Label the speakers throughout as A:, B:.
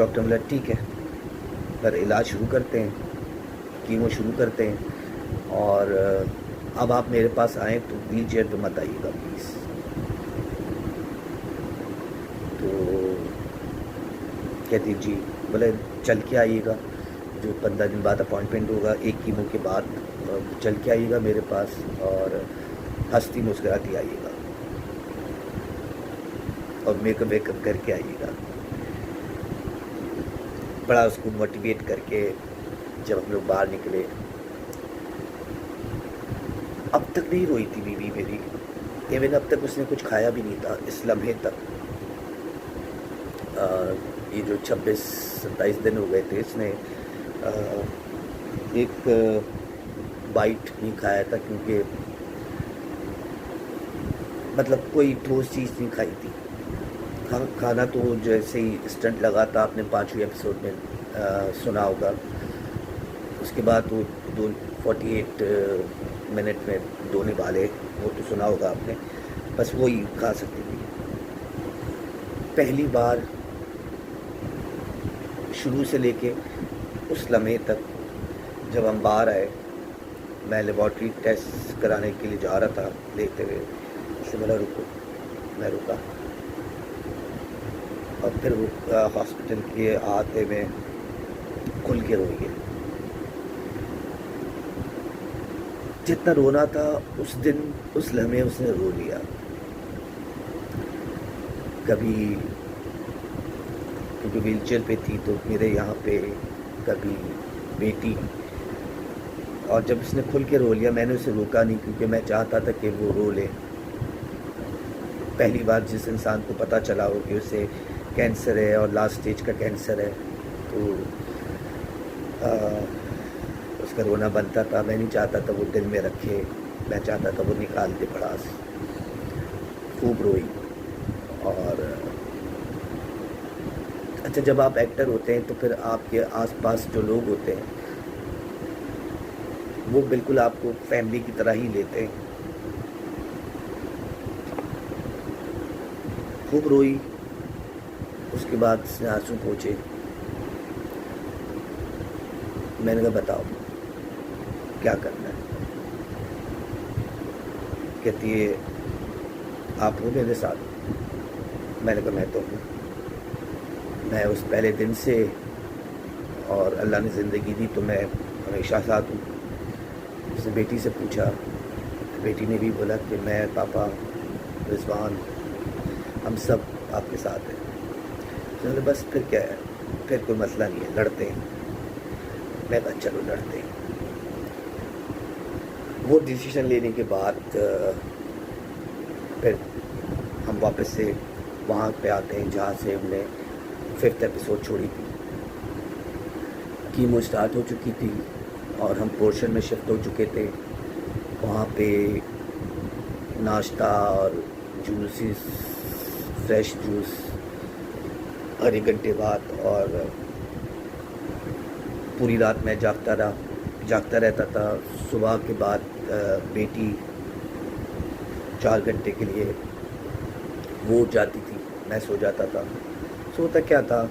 A: Doctor بولا ٹھیک ہے پر علاج شروع کرتے ہیں، کیمو شروع کرتے ہیں، اور اب آپ میرے پاس آئیں تو ویل چیئر پہ مت آئیے گا پلیز. تو کہتی جی، بولے چل کے آئیے گا، جو 15 دن بعد اپوائنٹمنٹ ہوگا ایک کیمو کے بعد، چل کے آئیے گا میرے پاس اور ہنستی مسکراتی آئیے گا اور میک اپ کر کے آئیے گا. بڑا اس کو موٹیویٹ کر کے جب ہم لوگ باہر نکلے، اب تک نہیں روئی تھی بیوی میری، ایون اب تک اس نے کچھ کھایا بھی نہیں تھا اس لمحے تک. یہ جو 26-27 دن ہو گئے تھے، اس نے ایک بائٹ نہیں کھایا تھا، کیونکہ مطلب کوئی ٹھوس چیز نہیں کھائی تھی. کھانا تو جیسے ہی اسٹنٹ لگا تھا، آپ نے 5ویں ایپیسوڈ میں سنا ہوگا، اس کے بعد وہ 48 منٹ میں 2 نوالے، وہ تو سنا ہوگا آپ نے، بس وہی کھا سکتی تھی. پہلی بار شروع سے لے کے اس لمحے تک جب ہم باہر آئے، میں لیبارٹری ٹیسٹ کرانے کے لیے جا رہا تھا لیتے ہوئے، اس سے بولا رکو، میں رکا، اور پھر وہ ہاسپٹل کے آتے میں کھل کے روئی ہے. جتنا رونا تھا اس دن اس لمحے اس نے رو لیا. کبھی کیونکہ ویل چیئر پہ تھی تو میرے یہاں پہ، کبھی بیٹی، اور جب اس نے کھل کے رو لیا میں نے اسے روکا نہیں، کیونکہ میں چاہتا تھا کہ وہ رو لے. پہلی بار جس انسان کو پتہ چلا ہو کہ اسے کینسر ہے اور لاسٹ سٹیج کا کینسر ہے، تو اس کا رونا بنتا تھا. میں نہیں چاہتا تھا وہ دل میں رکھے، میں چاہتا تھا وہ نکال دے بڑاس. خوب روئی. اور اچھا، جب آپ ایکٹر ہوتے ہیں تو پھر آپ کے آس پاس جو لوگ ہوتے ہیں وہ بالکل آپ کو فیملی کی طرح ہی لیتے ہیں. خوب روئی. اس کے بعد اس نے آنسو پوچھے. میں نے کہا بتاؤ کیا کرنا ہے. کہتی ہے آپ ہو میرے ساتھ. میں نے کہا میں تو ہوں، میں اس پہلے دن سے، اور اللہ نے زندگی دی تو میں ہمیشہ ساتھ ہوں. اس نے بیٹی سے پوچھا، بیٹی نے بھی بولا کہ میں، پاپا، رضوان، ہم سب آپ کے ساتھ ہیں. تو بس پھر کیا ہے، پھر کوئی مسئلہ نہیں ہے، لڑتے ہیں. میں کہا چلو لڑتے ہیں. وہ ڈیسیشن لینے کے بعد پھر ہم واپس سے وہاں پہ آتے ہیں جہاں سے ہم نے 5th ایپیسوڈ چھوڑی تھی. کیمو اسٹارٹ ہو چکی تھی اور ہم پورشن میں شفٹ ہو چکے تھے. وہاں پہ ناشتہ اور جوسز، فریش جوس ہر 1 گھنٹے بعد، اور پوری رات میں جاگتا رہتا تھا. صبح کے بعد بیٹی 4 گھنٹے کے لیے وہ جاتی تھی، میں سو جاتا تھا. سوتا کیا تھا،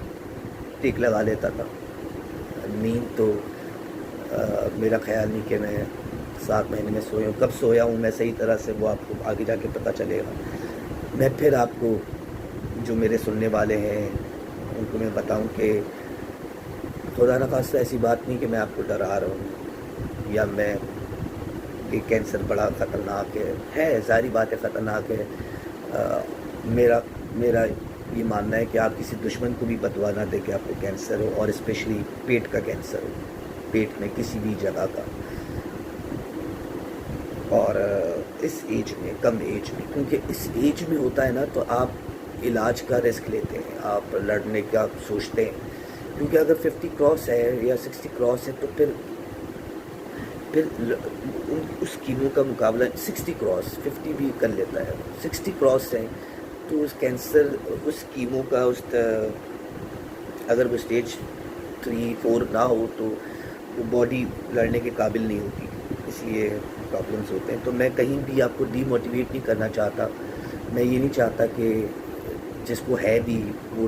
A: ٹیک لگا لیتا تھا. نیند تو میرا خیال نہیں کہ میں 7 مہینے میں سویا ہوں. کب سویا ہوں میں صحیح طرح سے وہ آپ کو آگے جا کے پتہ چلے گا. میں پھر آپ کو، جو میرے سننے والے ہیں ان کو میں بتاؤں کہ خدا نخواستہ ایسی بات نہیں کہ میں آپ کو ڈرا رہا ہوں، یا میں کہ کینسر بڑا خطرناک ہے. ظاہری بات ہے خطرناک ہے. میرا یہ ماننا ہے کہ آپ کسی دشمن کو بھی بدوا نہ دیں کہ آپ کو کینسر ہو، اور اسپیشلی پیٹ کا کینسر ہو، پیٹ میں کسی بھی جگہ کا. اور اس ایج میں، کم ایج میں، کیونکہ اس ایج میں ہوتا ہے نا تو آپ علاج کا رسک لیتے ہیں، آپ لڑنے کا سوچتے ہیں. کیونکہ اگر 50 کراس ہے یا 60 کراس ہے تو پھر اس کیمو کا مقابلہ 60 کراس، 50 بھی کر لیتا ہے، 60 کراس ہے تو اس کینسر، اس کیمو کا اگر وہ اسٹیج 3-4 نہ ہو تو وہ باڈی لڑنے کے قابل نہیں ہوتی. اس لیے پرابلمس ہوتے ہیں. تو میں کہیں بھی آپ کو ڈی موٹیویٹ نہیں کرنا چاہتا. میں یہ نہیں چاہتا کہ جس کو ہے بھی وہ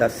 A: 10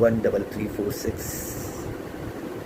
A: 13346,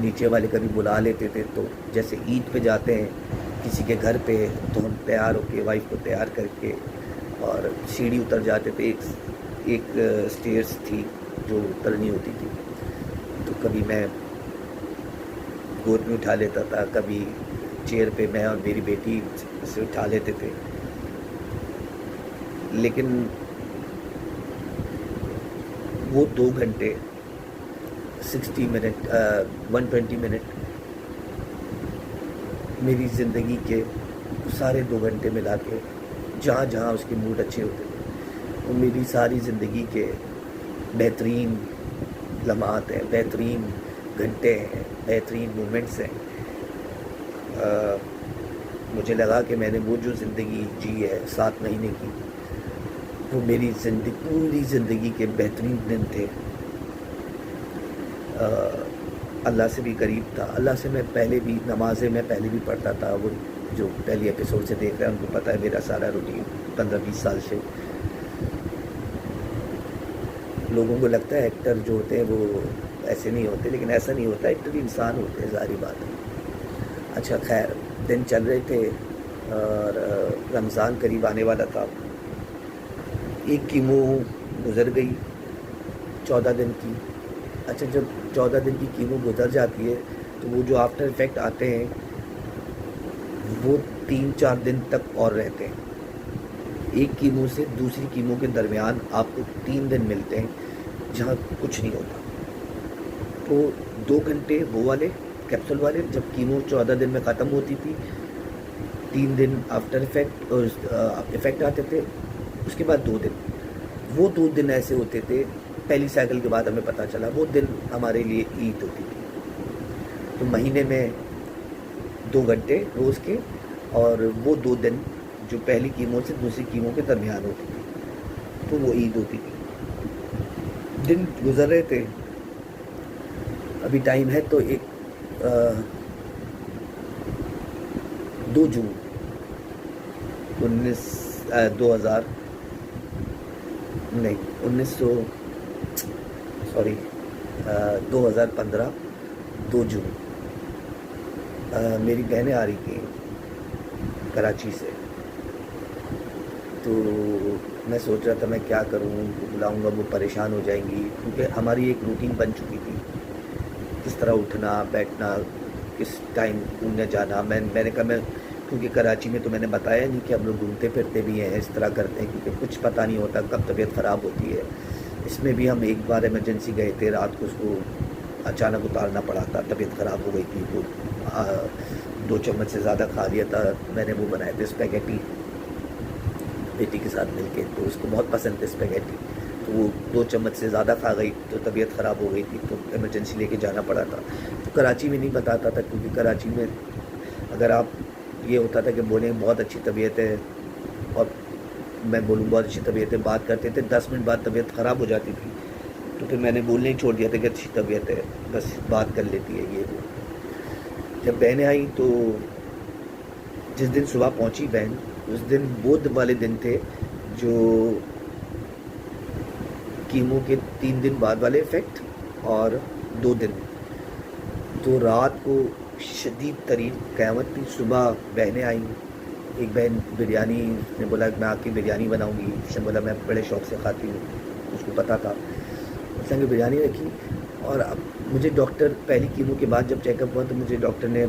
A: نیچے والے کبھی بلا لیتے تھے، تو جیسے عید پہ جاتے ہیں کسی کے گھر پہ تو ہم تیار ہو کے وائف کو تیار کر کے اور سیڑھی اتر جاتے تھے. ایک اسٹیئرس تھی جو اترنی ہوتی تھی، تو کبھی میں گود میں اٹھا لیتا تھا، کبھی چیئر پہ میں اور میری بیٹی اسے اٹھا لیتے تھے. لیکن وہ 2 گھنٹے 60 منٹ 120 منٹ میری زندگی کے سارے 2 گھنٹے ملا کے جہاں جہاں اس کے موڈ اچھے ہوتے تھے وہ میری ساری زندگی کے بہترین لمحات ہیں، بہترین گھنٹے ہیں، بہترین مومنٹس ہیں. مجھے لگا کہ میں نے وہ جو زندگی جی ہے 7 مہینے کی، وہ میری پوری زندگی کے بہترین دن تھے. اللہ سے بھی قریب تھا. اللہ سے میں پہلے بھی نمازیں میں پہلے بھی پڑھتا تھا. وہ جو پہلی ایپیسوڈ سے دیکھ رہے ہیں ان کو پتہ ہے میرا سارا روٹین 15-20 سال سے. لوگوں کو لگتا ہے ایکٹر جو ہوتے ہیں وہ ایسے نہیں ہوتے، لیکن ایسا نہیں ہوتا. ایکٹر بھی انسان ہوتے ہیں، ظاہری بات ہے. اچھا خیر، دن چل رہے تھے اور رمضان قریب آنے والا تھا. ایک کیمو گزر گئی 14 دن کی. اچھا، جب 14 دن کی کیمو گزر جاتی ہے تو وہ جو آفٹر افیکٹ آتے ہیں وہ 3-4 دن تک اور رہتے ہیں. ایک کیمو سے دوسری کیمو کے درمیان آپ کو 3 دن ملتے ہیں جہاں کچھ نہیں ہوتا. تو 2 گھنٹے وہ والے کیپسول والے جب کیمو 14 دن میں ختم ہوتی تھی، 3 دن آفٹر افیکٹ اور افیکٹ آتے تھے. اس کے بعد 2 دن، وہ 2 دن ایسے ہوتے تھے. پہلی سائیکل کے بعد ہمیں پتہ چلا وہ دن ہمارے لیے عید ہوتی تھی. تو مہینے میں 2 گھنٹے روز کے اور وہ 2 دن جو پہلی کیمو سے دوسری کیمو کے درمیان ہوتی تھی، تو وہ عید ہوتی تھی. دن گزر رہے تھے. ابھی ٹائم ہے تو 2 جون 2015 2 جون میری بہنیں آ رہی تھیں کراچی سے. تو میں سوچ رہا تھا میں کیا کروں، ان کو بلاؤں گا وہ پریشان ہو جائیں گی، کیونکہ ہماری ایک روٹین بن چکی تھی کس طرح اٹھنا بیٹھنا، کس ٹائم گھومنے جانا. میں نے کہا کیونکہ کراچی میں تو میں نے بتایا نہیں کہ ہم لوگ گھومتے پھرتے بھی ہیں، اس طرح کرتے ہیں کیونکہ کچھ پتہ نہیں ہوتا کب طبیعت خراب ہوتی ہے. اس میں بھی ہم ایک بار ایمرجنسی گئے تھے، رات کو اس کو اچانک اتارنا پڑا تھا، طبیعت خراب ہو گئی تھی. تو 2 چمچ سے زیادہ کھا لیا تھا. میں نے وہ بنائے تھے اسپیگیٹی بیٹی کے ساتھ مل کے، تو اس کو بہت پسند تھے اسپیگیٹی. تو وہ 2 چمچ سے زیادہ کھا گئی تو طبیعت خراب ہو گئی تھی، تو ایمرجنسی لے کے جانا پڑا تھا. تو کراچی میں نہیں بتاتا تھا، کیونکہ کراچی میں اگر آپ یہ ہوتا تھا کہ بولیں بہت اچھی طبیعت ہے اور میں بولوں بہت اچھی طبیعت ہے، بات کرتے تھے 10 منٹ بعد طبیعت خراب ہو جاتی تھی. تو پھر میں نے بولنے ہی چھوڑ دیا تھا کہ اچھی طبیعت ہے، بس بات کر لیتی ہے یہ وہ. جب بہنیں آئیں تو جس دن صبح پہنچی بہن، اس دن بدھ والے دن تھے جو کیمو کے 3 دن بعد والے افیکٹ اور 2 دن. تو رات کو شدید ترین قیامت تھی. صبح بہنیں آئیں، ایک بہن بریانی نے بولا میں آ کے بریانی بناؤں گی. اس نے بولا میں بڑے شوق سے کھاتی ہوں، اس کو پتہ تھا. اس نے بریانی رکھی اور اب مجھے ڈاکٹر پہلی کیمو کے بعد جب چیک اپ ہوا تو مجھے ڈاکٹر نے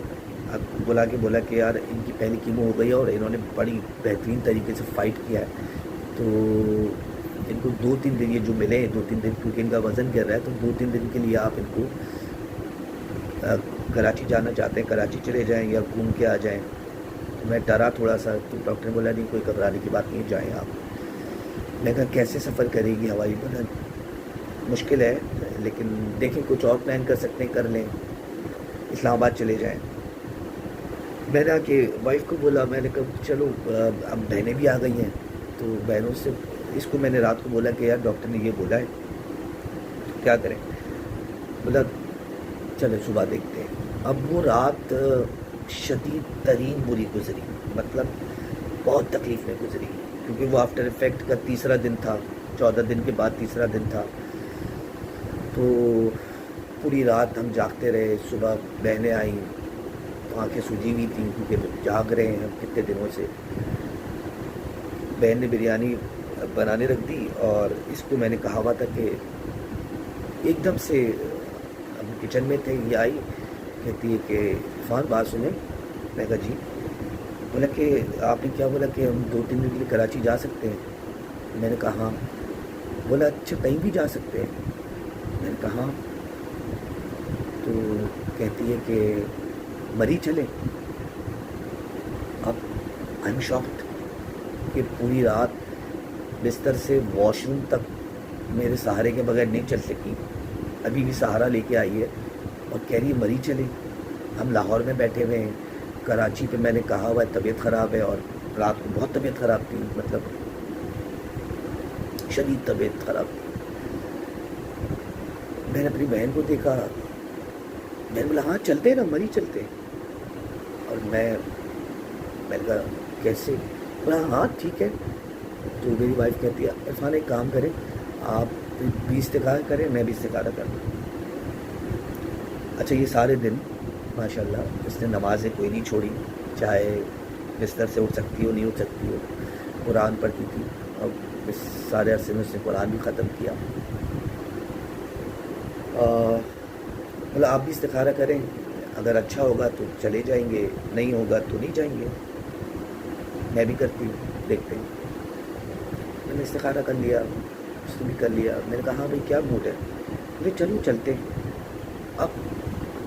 A: بولا کہ یار ان کی پہلی کیمو ہو گئی ہے اور انہوں نے بڑی بہترین طریقے سے فائٹ کیا ہے، تو ان کو 2-3 دن یہ جو ملے ہیں 2-3 دن، کیونکہ ان کا وزن گر رہا ہے، تو 2-3 دن کے لیے آپ ان کو کراچی جانا چاہتے ہیں کراچی چلے جائیں یا گھوم کے آ جائیں. تو میں ڈرا تھوڑا سا، تو ڈاکٹر نے بولا نہیں کوئی گھبرانے کی بات نہیں، جائیں آپ. میں کہا کیسے سفر کرے گی ہوائی؟ بولا مشکل ہے لیکن دیکھیں کچھ اور پلان کر سکتے ہیں، کر لیں، اسلام آباد چلے جائیں. میں نے آ کے وائف کو بولا، میں نے کہا چلو اب بہنیں بھی آ گئی ہیں تو بہنوں سے اس کو میں نے رات کو بولا کہ یار ڈاکٹر نے یہ بولا ہے کیا کریں. بولا چلے صبح دیکھتے ہیں. اب وہ رات شدید ترین بری گزری، مطلب بہت تکلیف میں گزری، کیونکہ وہ آفٹر افیکٹ کا 3را دن تھا. 14 دن کے بعد 3را دن تھا. تو پوری رات ہم جاگتے رہے. صبح بہنیں آئیں تو آنکھیں سوجی ہوئی تھیں کیونکہ جاگ رہے ہیں ہم کتنے دنوں سے. بہن نے بریانی بنانے رکھ دی اور اس کو میں نے کہا ہوا تھا کہ ایک دم سے ہم کچن میں تھے, یہ آئی کہتی ہے کہ عرفان بات سنیں. میں کہا جی. بولا کہ آپ نے کیا بولا کہ ہم 2-3 دن کے لیے کراچی جا سکتے ہیں. میں نے کہا ہاں. بولا اچھا کہیں بھی جا سکتے ہیں. میں نے کہا ہاں. تو کہتی ہے کہ مری چلیں. اب آئی ایم شاکڈ کہ پوری رات بستر سے واش روم تک میرے سہارے کے بغیر نہیں چل سکی. ابھی بھی سہارا لے کے آئی ہے اور کہہ رہی ہے مری چلیں. ہم لاہور میں بیٹھے ہوئے ہیں, کراچی پہ میں نے کہا ہوا طبیعت خراب ہے اور رات کو بہت طبیعت خراب تھی, مطلب شدید طبیعت خراب تھی. میں نے اپنی بہن کو دیکھا, میں نے بولا ہاں چلتے ہیں نا, مری چلتے ہیں. اور میں نے کہا کیسے؟ بولا ہاں ٹھیک ہے. تو میری وائف کہتی ہے عرفان ایک کام کریں, آپ بھی استخارہ کریں, میں بھی استخارہ کروں. اچھا یہ سارے دن ماشاء اللہ اس نے نمازیں کوئی نہیں چھوڑی, چاہے بستر سے اٹھ سکتی ہو نہیں اٹھ سکتی ہو. قرآن پڑھتی تھی اور اس سارے عرصے میں اس نے قرآن بھی ختم کیا. بولا آپ بھی استخارہ کریں, اگر اچھا ہوگا تو چلے جائیں گے, نہیں ہوگا تو نہیں جائیں گے. میں بھی کرتی ہوں, دیکھتے ہیں. میں نے استخارہ کر لیا, اس نے بھی کر لیا. میں نے کہا ہاں بھائی کیا موڈ ہے؟ بولے چلو چلتے ہیں. اب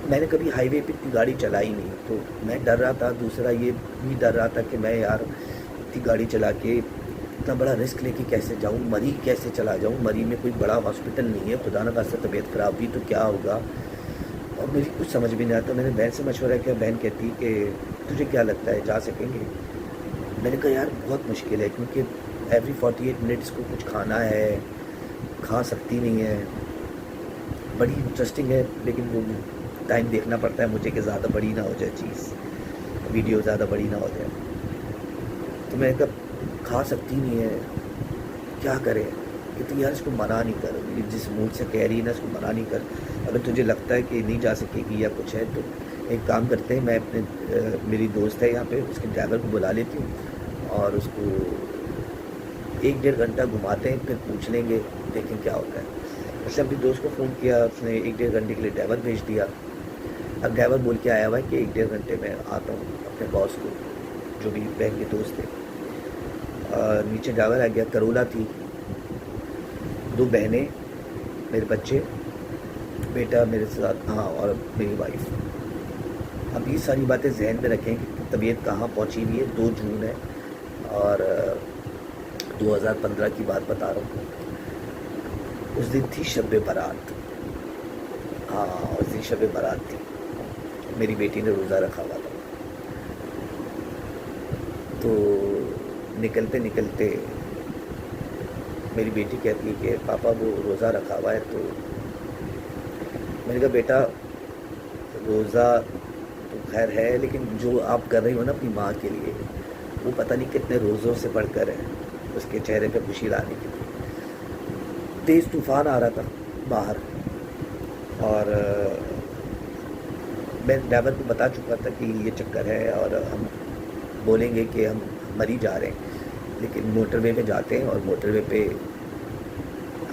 A: میں نے کبھی ہائی وے پہ اتنی گاڑی چلائی نہیں, تو میں ڈر رہا تھا. دوسرا یہ بھی ڈر رہا تھا کہ میں یار اتنی گاڑی چلا کے اتنا بڑا رسک لے کے کیسے جاؤں, مری کیسے چلا جاؤں. مری میں کوئی بڑا ہاسپٹل نہیں ہے, خدا نہ خاصہ طبیعت خراب ہوئی تو کیا ہوگا. اور مجھے کچھ سمجھ بھی نہیں آتا. میں نے بہن سے مشورہ کیا, بہن کہتی کہ تجھے کیا لگتا ہے جا سکیں گے؟ میں نے کہا یار بہت مشکل ہے, کیونکہ ایوری 48 منٹس کو کچھ کھانا ہے, کھا سکتی نہیں ہے. بڑی انٹرسٹنگ ہے لیکن وہ ٹائم دیکھنا پڑتا ہے مجھے کہ زیادہ بڑی نہ ہو جائے چیز, ویڈیو زیادہ بڑی نہ ہو جائے. تو میں نے کہا کھا سکتی نہیں ہے, کیا کرے؟ کہ یار اس کو منع نہیں کر, جس موڈ سے کہہ رہی ہے نا اس کو منع نہیں کر. اگر تجھے لگتا ہے کہ نہیں جا سکے گی یا کچھ ہے تو ایک کام کرتے ہیں, میں اپنے میری دوست ہے یہاں پہ, اس کے ڈرائیور کو بلا لیتی ہوں اور اس کو 1-1.5 گھنٹہ گھماتے ہیں, پھر پوچھ لیں گے, دیکھیں کیا ہوتا ہے. اس نے اپنی دوست کو فون کیا, اس نے 1-1.5 گھنٹے کے لیے ڈرائیور بھیج دیا. اب ڈرائیور بول کے آیا ہوا ہے کہ 1-1.5 گھنٹے میں آتا ہوں. اپنے باس کو, جو بھی بہن کے دوست تھے, نیچے ڈرائیور آ گیا. کرولا تھی, 2 بہنیں, میرے بچے, بیٹا میرے ساتھ, ہاں, اور میری وائف. اب یہ ساری باتیں ذہن میں رکھیں کہ طبیعت کہاں پہنچی ہوئی ہے. 2 جون ہے اور 2015 کی بات بتا رہا ہوں. اس دن تھی شب برات, ہاں اس دن شب برات تھی. میری بیٹی نے روزہ رکھا ہوا تھا. تو نکلتے نکلتے میری بیٹی کہتی ہے کہ پاپا وہ روزہ رکھا ہوا ہے. تو میں نے کہا بیٹا روزہ تو خیر ہے, لیکن جو آپ کر رہی ہو نا اپنی ماں کے لیے, وہ پتہ نہیں کتنے روزوں سے بڑھ کر ہے. اس کے چہرے پہ خوشی لانے کے لیے. تیز طوفان آ رہا تھا باہر اور میں ڈرائیور کو بتا چکا تھا کہ یہ چکر ہے اور ہم بولیں گے کہ ہم مری جا رہے ہیں, لیکن موٹر وے پہ جاتے ہیں اور موٹر وے پہ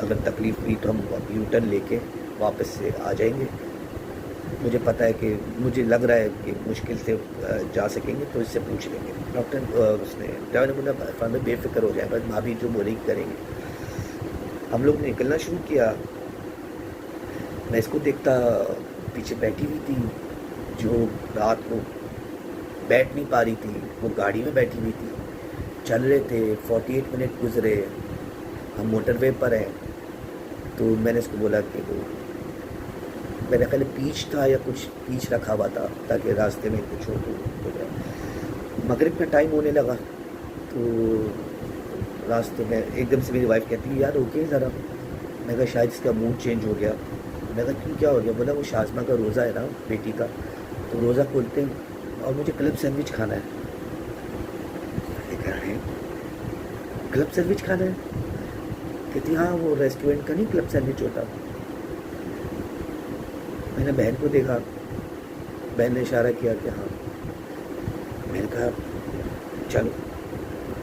A: اگر تکلیف ہوئی تو ہم یو ٹرن لے کے واپس سے آ جائیں گے. مجھے پتہ ہے کہ مجھے لگ رہا ہے کہ مشکل سے جا سکیں گے, تو اس سے پوچھ لیں گے. ڈاکٹر اس نے ڈرائیور نے بولا فرمایا بے فکر ہو جائے, بس بھابھی جو بولے گی کریں گے. ہم لوگ نے نکلنا شروع کیا. میں اس کو دیکھتا, پیچھے بیٹھی ہوئی تھی جو رات کو بیٹھ نہیں پا رہی تھی, وہ گاڑی میں بیٹھی ہوئی تھی. چل رہے تھے, 48 منٹ گزرے, ہم موٹر وے پر ہیں. تو میں نے اس کو بولا کہ وہ میرے خیال پیچ تھا یا کچھ پیچ رکھا ہوا تھا تاکہ راستے میں کچھ ہو جائے. مغرب کا ٹائم ہونے لگا تو راستے میں ایک دم سے میری وائف کہتی ہے یار اوکے ذرا. میں کہا شاید اس کا موڈ چینج ہو گیا. میں کہا کیوں, کیا ہو گیا؟ بولا وہ شازمہ کا روزہ ہے نا بیٹی کا, تو روزہ کھولتے ہیں اور مجھے کلب سینڈوچ کھانا ہے. کلب سینڈوچ کھانا ہے؟ کہتی ہاں وہ ریسٹورنٹ کا نہیں کلب سینڈوچ ہوتا. میں نے بہن کو دیکھا، بہن نے اشارہ کیا کہ ہاں. میں نے کہا چلو.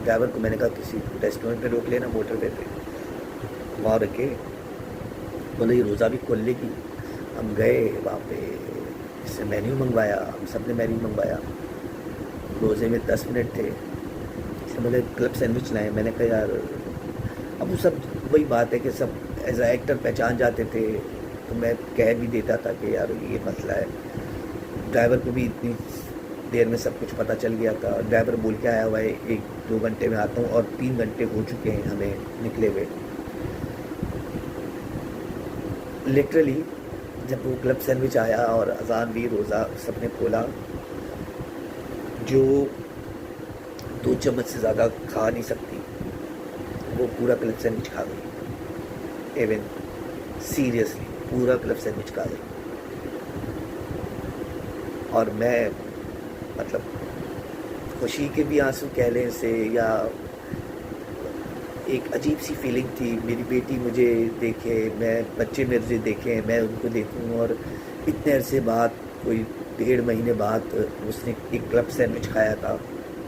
A: ڈرائیور کو میں نے کہا کسی ریسٹورینٹ پہ روک لینا موٹر وے پہ، وہاں رکھے. بولے یہ روزہ بھی کھول لے گی. ہم گئے وہاں پہ، اس سے مینیو منگوایا، ہم سب نے مینیو منگوایا. روزے میں 10 منٹ تھے. اس نے بولے کلب سینڈوچ لائیں. میں نے کہا یار اب وہ سب وہی بات ہے کہ سب ایز اے ایکٹر پہچان جاتے تھے، تو میں کہہ بھی دیتا تھا کہ یار یہ مسئلہ ہے. ڈرائیور کو بھی اتنی دیر میں سب کچھ پتہ چل گیا تھا. ڈرائیور بول کے آیا ہوا ہے 1-2 گھنٹے میں آتا ہوں، اور 3 گھنٹے ہو چکے ہیں ہمیں نکلے ہوئے. لٹرلی جب وہ کلب سینڈوچ آیا اور اذان بھی، روزہ سب نے کھولا، جو 2 چمچ سے زیادہ کھا نہیں سکتی وہ پورا کلب سینڈوچ کھا گئی. ایون سیریسلی پورا کلب سینڈوچ کھا گئی. اور میں مطلب خوشی کے بھی آنسو کہہ لیں سے، یا ایک عجیب سی فیلنگ تھی. میری بیٹی مجھے دیکھے، میں بچے میرے دیکھیں، میں ان کو دیکھوں، اور اتنے عرصے بعد، کوئی 1.5 مہینے بعد اس نے ایک کلب سینڈوچ کھایا تھا،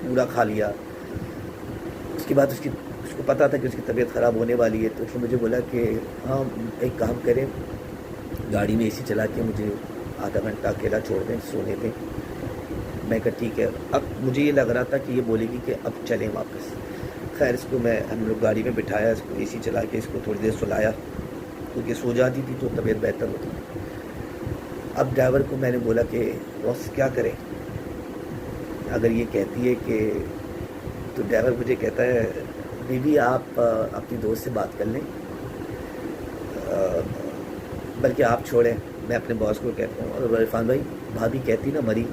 A: پورا کھا لیا. اس کے بعد اس کو پتا تھا کہ اس کی طبیعت خراب ہونے والی ہے، تو اس نے مجھے بولا کہ ہاں ایک کام کریں، گاڑی میں اے سی چلا کے مجھے آدھا گھنٹہ اکیلا چھوڑ دیں، سونے دیں. میں کہا ٹھیک ہے. اب مجھے یہ لگ رہا تھا کہ یہ بولے گی کہ اب چلیں واپس. خیر اس کو ہم لوگ گاڑی میں بٹھایا، اس کو اے سی چلا کے اس کو تھوڑی دیر سلایا، کیونکہ سو جاتی تھی تو طبیعت بہتر ہوتی. اب ڈرائیور کو میں نے بولا کہ باس کیا کریں اگر یہ کہتی ہے کہ، تو ڈرائیور مجھے کہتا ہے بی بی آپ اپنی دوست سے بات کر لیں، بلکہ آپ چھوڑیں، میں اپنے باس کو کہتا ہوں. اور عرفان بھائی بھابھی کہتی نا مری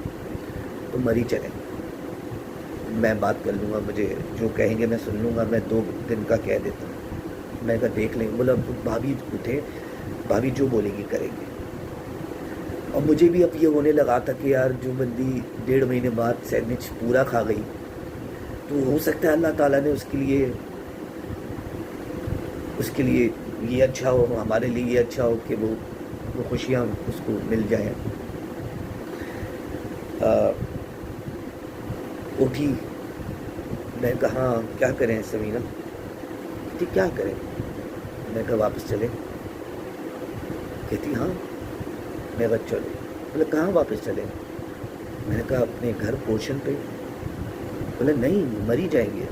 A: تو مری چلیں، میں بات کر لوں گا، مجھے جو کہیں گے میں سن لوں گا، میں 2 دن کا کہہ دیتا ہوں. میں کہا دیکھ لیں. بولا بھابھی اٹھے، بھابھی جو بولے گی کریں گے. اور مجھے بھی اب یہ ہونے لگا تھا کہ یار جو بندی 1.5 مہینے بعد سینڈوچ پورا کھا گئی، تو ہو سکتا ہے اللہ تعالیٰ نے اس کے لیے یہ اچھا ہو، ہمارے لیے یہ اچھا ہو کہ وہ خوشیاں اس کو مل جائیں. اٹھی. میں کہا کیا کریں سمینہ؟ کہتی کیا کریں؟ میں کہا واپس چلیں. کہتی ہاں. میں کہا چلو. بولے کہاں واپس چلیں؟ میں نے کہا اپنے گھر پورشن پہ. بولے نہیں مری جائیں گے.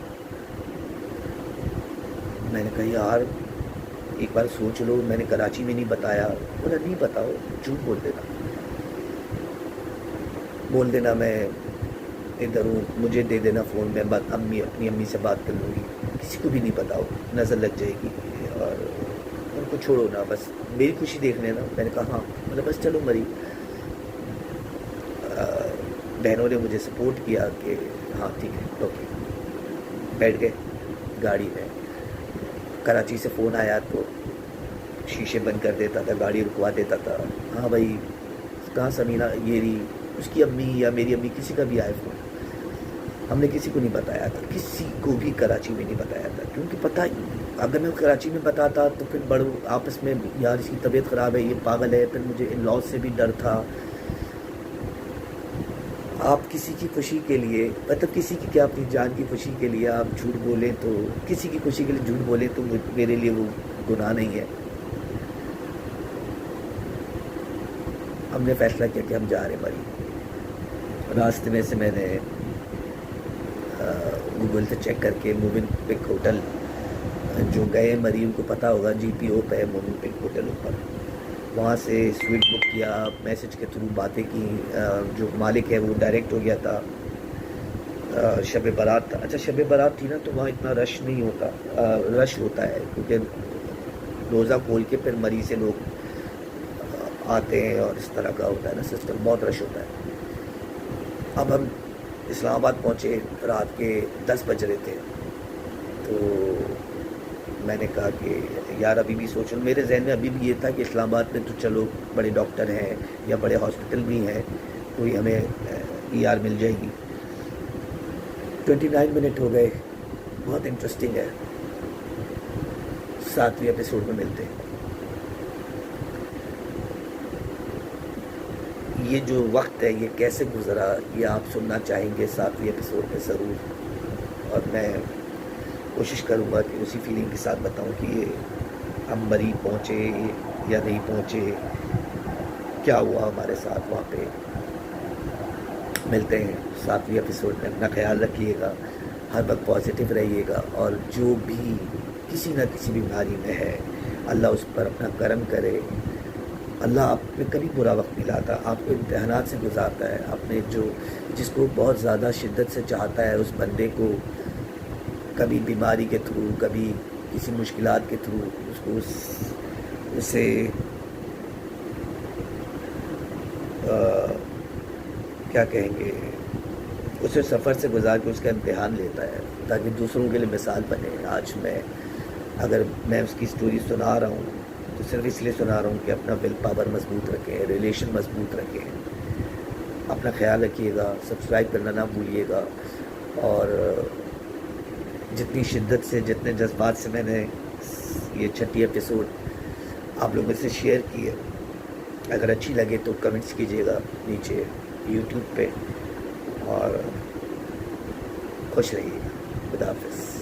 A: میں نے کہا یار ایک بار سوچ لو، میں نے کراچی میں نہیں بتایا. بولا نہیں بتاؤ، جھوٹ بول دینا میں ادھر ہوں، مجھے دے دینا فون، میں اپنی امی سے بات کر لوں گی، کسی کو بھی نہیں بتاؤ، نظر لگ جائے گی، اور ان کو چھوڑو نا، بس میری خوشی دیکھ لینا. میں نے کہا ہاں. مطلب بس چلو مری. بہنوں نے مجھے سپورٹ کیا کہ ہاں ٹھیک ہے اوکے. بیٹھ گئے گاڑی میں. کراچی سے فون آیا تو شیشے بند کر دیتا تھا، گاڑی رکوا دیتا تھا. ہاں بھائی کہاں سمینہ، یہ رہی. اس کی امی یا میری امی، کسی کا بھی آئے فون، ہم نے کسی کو نہیں بتایا تھا، کسی کو بھی کراچی میں نہیں بتایا تھا. کیونکہ پتہ اگر میں کراچی میں بتاتا تو پھر بڑوں آپس میں یار اس کی طبیعت خراب ہے، یہ پاگل ہے. پھر مجھے ان لاس سے بھی ڈر تھا. آپ کسی کی خوشی کے لیے، مطلب کسی کی کیا اپنی جان کی خوشی کے لیے آپ جھوٹ بولیں، تو کسی کی خوشی کے لیے جھوٹ بولیں تو میرے لیے وہ گناہ نہیں ہے. ہم نے فیصلہ کیا کہ ہم جا رہے مری. راستے میں سے میں نے گوگل سے چیک کر کے مومن پک ہوٹل، جو گئے مری ان کو پتہ ہوگا جی پی او پہ ہے مومن پک ہوٹل اوپر، وہاں سے سویٹ بک کیا، میسج کے تھرو باتیں کی. جو مالک ہے وہ ڈائریکٹ ہو گیا تھا. شب برات، اچھا شب برات تھی نا تو وہاں اتنا رش نہیں ہوتا، رش ہوتا ہے کیونکہ روزہ کھول کے پھر مری سے لوگ آتے ہیں اور اس طرح کا ہوتا ہے نا سسٹم، بہت رش ہوتا ہے. اب ہم اسلام آباد پہنچے، رات کے 10 بج رہے تھے. تو میں نے کہا کہ یار ابھی بھی سوچ رہا ہوں، میرے ذہن میں ابھی بھی یہ تھا کہ اسلام آباد میں تو چلو بڑے ڈاکٹر ہیں یا بڑے ہاسپٹل بھی ہیں، کوئی ہمیں ای آر مل جائے گی. 29 منٹ ہو گئے. بہت انٹرسٹنگ ہے. 7ویں ایپیسوڈ میں ملتے ہیں. یہ جو وقت ہے یہ کیسے گزرا یہ آپ سننا چاہیں گے 7ویں ایپیسوڈ میں ضرور، اور میں کوشش کروں گا کہ اسی فیلنگ کے ساتھ بتاؤں کہ یہ ہم مری پہنچے یا نہیں پہنچے، کیا ہوا ہمارے ساتھ وہاں پہ۔ ملتے ہیں 7ویں ایپیسوڈ میں، اپنا خیال رکھیے گا، ہر وقت پازیٹیو رہیے گا، اور جو بھی کسی نہ کسی بیماری میں ہے اللہ اس پر اپنا کرم کرے۔ اللہ آپ پہ کبھی برا وقت نہیں لاتا، آپ کو امتحانات سے گزارتا ہے، آپ نے جس کو بہت زیادہ شدت سے چاہتا ہے اس بندے کو کبھی بیماری کے تھرو، کبھی کسی مشکلات کے تھرو اس کو اسے کیا کہیں گے، اسے سفر سے گزار کے اس کا امتحان لیتا ہے تاکہ دوسروں کے لیے مثال بنے۔ آج اگر میں اس کی سٹوری سنا رہا ہوں تو صرف اس لیے سنا رہا ہوں کہ اپنا ول پاور مضبوط رکھیں، ریلیشن مضبوط رکھیں، اپنا خیال رکھیے گا، سبسکرائب کرنا نہ بھولیے گا، اور جتنی شدت سے، جتنے جذبات سے میں نے یہ 6 ایپیسوڈ آپ لوگوں سے شیئر کی ہے، اگر اچھی لگے تو کمنٹس کیجیے گا نیچے یوٹیوب پہ، اور خوش رہیے گا۔ خدا حافظ۔